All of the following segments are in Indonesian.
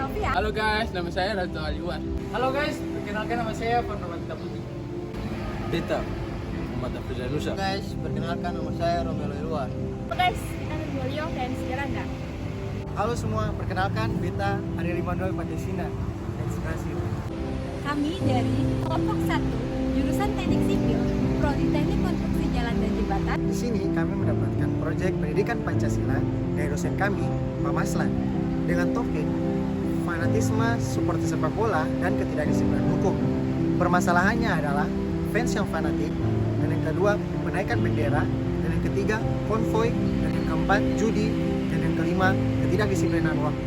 Novia. Halo guys, nama saya Ratu Aliwan. Halo guys, perkenalkan nama saya Purnama Gita Putih. Beta, Muhammad Afrizal Nusa. Guys, perkenalkan nama saya Romelo Irwan. Halo guys, kita Julio dan Siranda. Halo semua, perkenalkan Beta Ari Rimando Pancasila dan Sirasir. Kami dari kelompok 1, jurusan Teknik Sipil, Prodi Teknik Konstruksi Jalan dan Jembatan. Di sini kami mendapatkan proyek pendidikan Pancasila dari dosen kami, Pak Maslan, dengan topik fanatisme, supporter sepak bola, dan ketidakdisiplinan hukum. Permasalahannya adalah fans yang fanatik, dan yang kedua menaikkan bendera, dan yang ketiga konvoy, dan yang keempat judi, dan yang kelima ketidakdisiplinan waktu.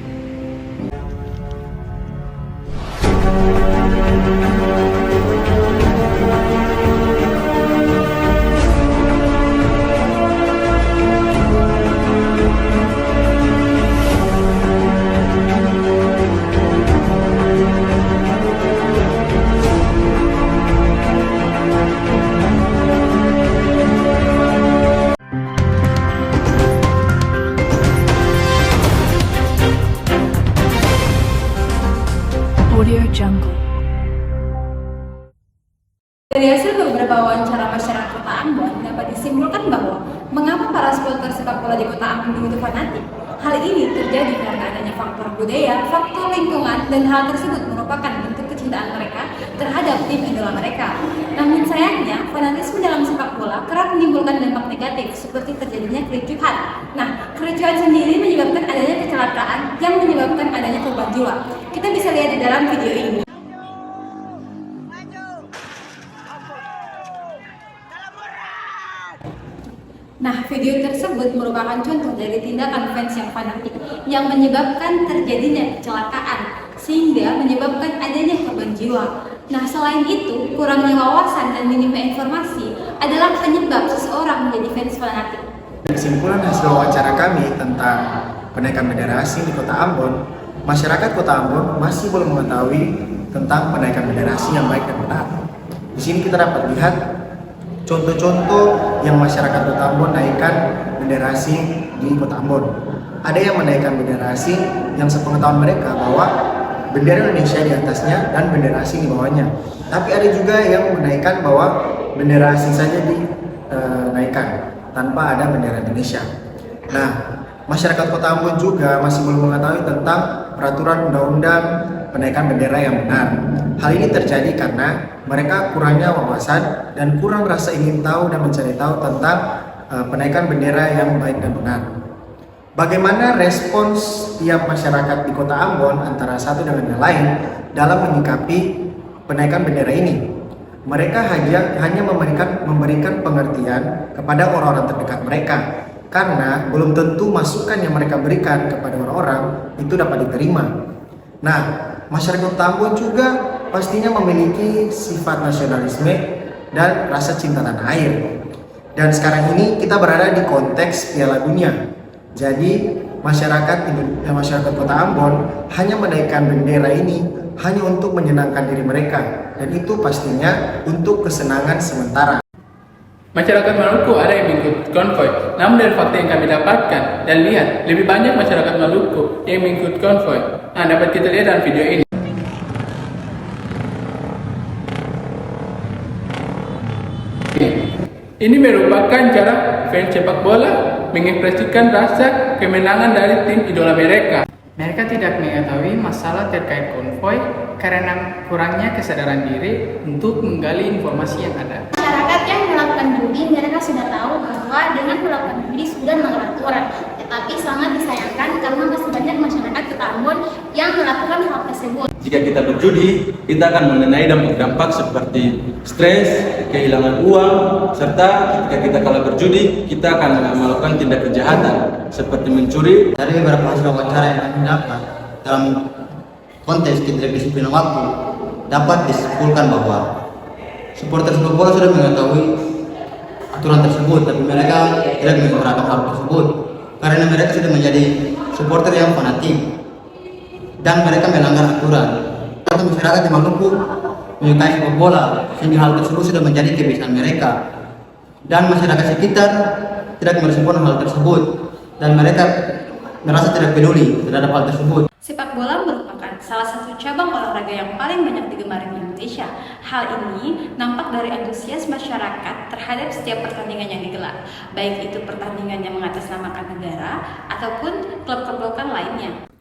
Audio Jungle. Dari hasil beberapa wawancara masyarakat Kota Ambon dapat disimpulkan bahwa mengapa para supporter sepak bola di Kota Ambon begitu fanatik. Hal ini terjadi karena adanya faktor budaya, faktor lingkungan, dan hal tersebut merupakan bentuk kecintaan mereka terhadap tim idola mereka. Namun sayangnya, fanatisme dalam sepak bola kerap menimbulkan dampak negatif seperti terjadinya kericuhan. Nah, kericuhan sendiri menyebabkan adanya kecelakaan yang menyebabkan adanya korban jiwa. Kita bisa lihat di dalam video ini. Nah, video tersebut merupakan contoh dari tindakan fans yang fanatik yang menyebabkan terjadinya kecelakaan sehingga menyebabkan adanya korban jiwa. Nah, selain itu, kurangnya wawasan dan minimnya informasi adalah penyebab seseorang menjadi fans fanatik. Kesimpulan hasil wawancara kami tentang penaikan bendera asing di Kota Ambon, masyarakat Kota Ambon masih belum mengetahui tentang penaikan bendera asing yang baik dan benar. Di sini kita dapat lihat contoh-contoh yang masyarakat Kota Ambon naikkan bendera asing di Kota Ambon. Ada yang menaikkan bendera asing yang sepengetahuan mereka bahwa bendera Indonesia di atasnya dan bendera asing di bawahnya. Tapi ada juga yang menaikkan bahwa bendera asing saja dinaikkan tanpa ada bendera Indonesia. Nah, masyarakat Kota Ambon juga masih belum mengetahui tentang peraturan undang-undang penaikan bendera yang benar. Hal ini terjadi karena mereka kurangnya wawasan dan kurang rasa ingin tahu dan mencari tahu tentang penaikan bendera yang baik dan benar. Bagaimana respons tiap masyarakat di Kota Ambon antara satu dengan yang lain dalam menyikapi penaikan bendera ini? Mereka hanya memberikan pengertian kepada orang-orang terdekat mereka, karena belum tentu masukan yang mereka berikan kepada orang-orang itu dapat diterima. Nah, masyarakat Kota Ambon juga pastinya memiliki sifat nasionalisme dan rasa cinta tanah air. Dan sekarang ini kita berada di konteks Piala Dunia. Jadi masyarakat Kota Ambon hanya menaikkan bendera ini hanya untuk menyenangkan diri mereka, dan itu pastinya untuk kesenangan sementara. Masyarakat Maluku ada yang mengikut konvoy, namun dari fakta yang kami dapatkan dan lihat, lebih banyak masyarakat Maluku yang mengikut konvoy. Nah, dapat kita lihat dalam video ini. Ini merupakan cara fans sepak bola mengekspresikan rasa kemenangan dari tim idola mereka. Mereka tidak mengetahui masalah terkait konvoy karena kurangnya kesadaran diri untuk menggali informasi yang ada. Masyarakat yang melakukan judi, mereka sudah tahu bahwa dengan melakukan judi sudah melanggar aturan. Tetapi sangat disayangkan karena masih banyak masyarakat Kota Ambon yang melakukan hal tersebut. Jika kita berjudi, kita akan mengenai dampak-dampak seperti stres, kehilangan uang, serta ketika kita kalah berjudi, kita akan melakukan tindak kejahatan seperti mencuri. Dari beberapa hasil wawancara yang kami dapat dalam konteks ketidakdisiplinan waktu, dapat disimpulkan bahwa supporter sepak bola sudah mengetahui aturan tersebut, tapi mereka tidak menerapkan hal tersebut karena mereka sudah menjadi supporter yang fanatik dan mereka melanggar aturan. Karena masyarakat di Maluku menyukai sepak bola, sehingga hal tersebut sudah menjadi kebiasaan mereka, dan masyarakat sekitar tidak merespon hal tersebut dan mereka merasa tidak peduli terhadap hal tersebut. Sepak bola merupakan salah satu cabang olahraga yang paling banyak digemari di Indonesia. Hal ini nampak dari antusias masyarakat terhadap setiap pertandingan yang digelar, baik itu pertandingan yang mengatasnamakan negara ataupun klub-klub lokal lainnya.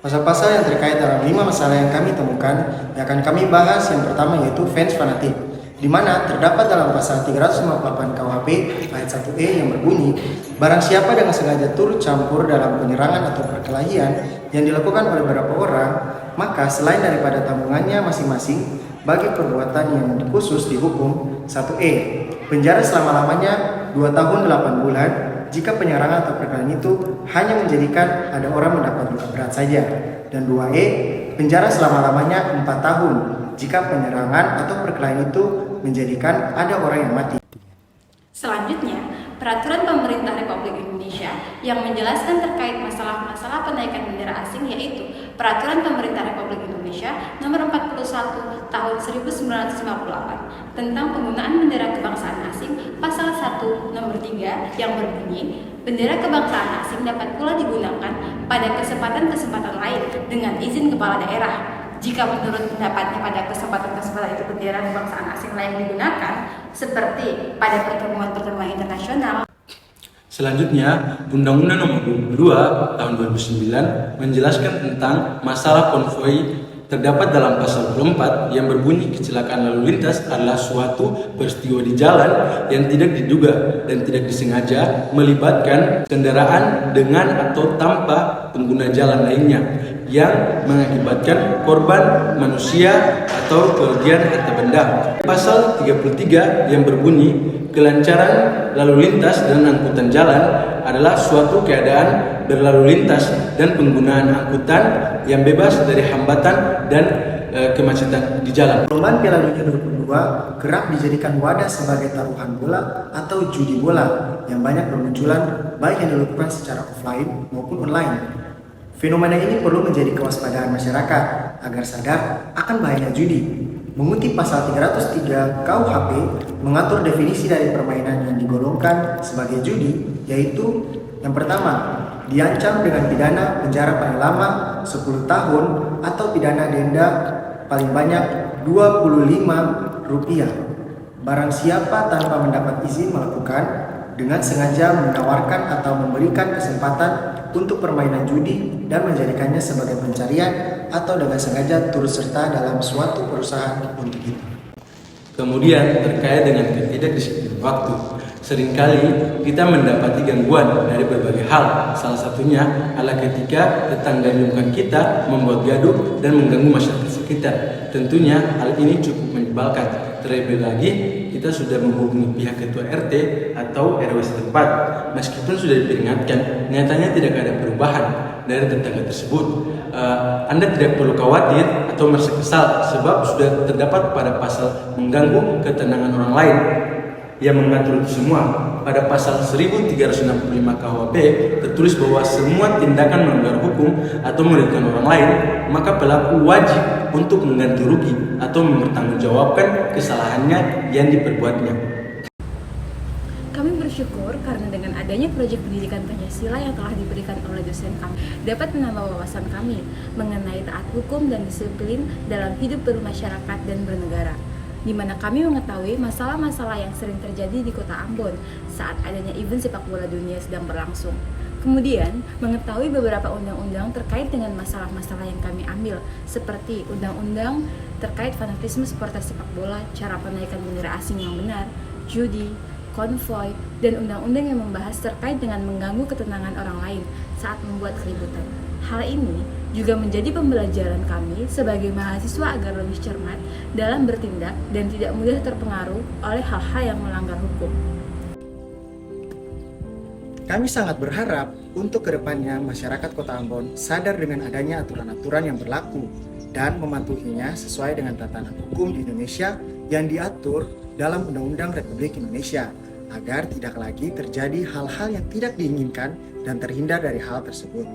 Pasal-pasal yang terkait dalam 5 masalah yang kami temukan yang akan kami bahas. Yang pertama yaitu fans fanatik, di mana terdapat dalam pasal 358 KUHP ayat 1E yang berbunyi, barang siapa dengan sengaja turut campur dalam penyerangan atau perkelahian yang dilakukan oleh beberapa orang, maka selain daripada tanggungannya masing-masing bagi perbuatan yang khusus dihukum 1E, penjara selama-lamanya 2 tahun 8 bulan jika penyerangan atau perkelahian itu hanya menjadikan ada orang mendapat luka berat saja, dan 2E, penjara selama-lamanya 4 tahun jika penyerangan atau perkelahian itu menjadikan ada orang yang mati. Selanjutnya, peraturan pemerintah Republik Indonesia yang menjelaskan terkait masalah-masalah penaikan bendera asing, yaitu Peraturan Pemerintah Republik Indonesia Nomor 41 Tahun 1958 tentang penggunaan bendera kebangsaan asing, pasal 1 nomor 3 yang berbunyi, bendera kebangsaan asing dapat pula digunakan pada kesempatan-kesempatan lain dengan izin kepala daerah. Jika menurut pendapatnya pada kesempatan-kesempatan itu bendera kebangsaan asing lain digunakan, seperti pada pertemuan-pertemuan internasional. Selanjutnya, Undang-Undang Nomor 22 Tahun 2009 menjelaskan tentang masalah konvoi. Terdapat dalam pasal 24 yang berbunyi, kecelakaan lalu lintas adalah suatu peristiwa di jalan yang tidak diduga dan tidak disengaja melibatkan kendaraan dengan atau tanpa pengguna jalan lainnya yang mengakibatkan korban manusia atau kerugian harta benda. Pasal 33 yang berbunyi, kelancaran lalu lintas dan angkutan jalan adalah suatu keadaan berlalu lintas dan penggunaan angkutan yang bebas dari hambatan dan kemacetan di jalan. Perlombaan Piala Dunia 2022 kerap dijadikan wadah sebagai taruhan bola atau judi bola yang banyak bermunculan, baik yang dilakukan secara offline maupun online. Fenomena ini perlu menjadi kewaspadaan masyarakat agar sadar akan bahaya judi. Mengutip pasal 303 KUHP mengatur definisi dari permainan yang digolongkan sebagai judi, yaitu yang pertama, diancam dengan pidana penjara paling lama 10 tahun atau pidana denda paling banyak Rp25. Barang siapa tanpa mendapat izin melakukan, dengan sengaja menawarkan atau memberikan kesempatan untuk permainan judi dan menjadikannya sebagai pencarian atau dengan sengaja turut serta dalam suatu perusahaan untuk itu. Kemudian terkait dengan ketidakdisiplinan waktu, seringkali kita mendapati gangguan dari berbagai hal. Salah satunya adalah ketika tetangga lingkungan kita membuat gaduh dan mengganggu masyarakat sekitar. Tentunya hal ini cukup menyebalkan. Terlebih lagi, kita sudah menghubungi pihak ketua RT atau RW setempat. Meskipun sudah diperingatkan, nyatanya tidak ada perubahan dari tetangga tersebut. Anda tidak perlu khawatir atau merasa kesal sebab sudah terdapat pada pasal mengganggu ketenangan orang lain yang mengatur itu semua. Pada pasal 1365 KUHP tertulis bahwa semua tindakan melanggar hukum atau merugikan orang lain, maka pelaku wajib untuk mengganti rugi atau mempertanggungjawabkan kesalahannya yang diperbuatnya. Kami bersyukur karena dengan adanya proyek pendidikan Pancasila yang telah diberikan oleh dosen kami dapat menambah wawasan kami mengenai taat hukum dan disiplin dalam hidup bermasyarakat dan bernegara, di mana kami mengetahui masalah-masalah yang sering terjadi di Kota Ambon saat adanya event sepak bola dunia sedang berlangsung. Kemudian, mengetahui beberapa undang-undang terkait dengan masalah-masalah yang kami ambil, seperti undang-undang terkait fanatisme supporter sepak bola, cara penaikan bendera asing yang benar, judi, konvoi, dan undang-undang yang membahas terkait dengan mengganggu ketenangan orang lain saat membuat keributan. Hal ini juga menjadi pembelajaran kami sebagai mahasiswa agar lebih cermat dalam bertindak dan tidak mudah terpengaruh oleh hal-hal yang melanggar hukum. Kami sangat berharap untuk kedepannya masyarakat Kota Ambon sadar dengan adanya aturan-aturan yang berlaku dan mematuhinya sesuai dengan tatanan hukum di Indonesia yang diatur dalam Undang-Undang Republik Indonesia, agar tidak lagi terjadi hal-hal yang tidak diinginkan dan terhindar dari hal tersebut.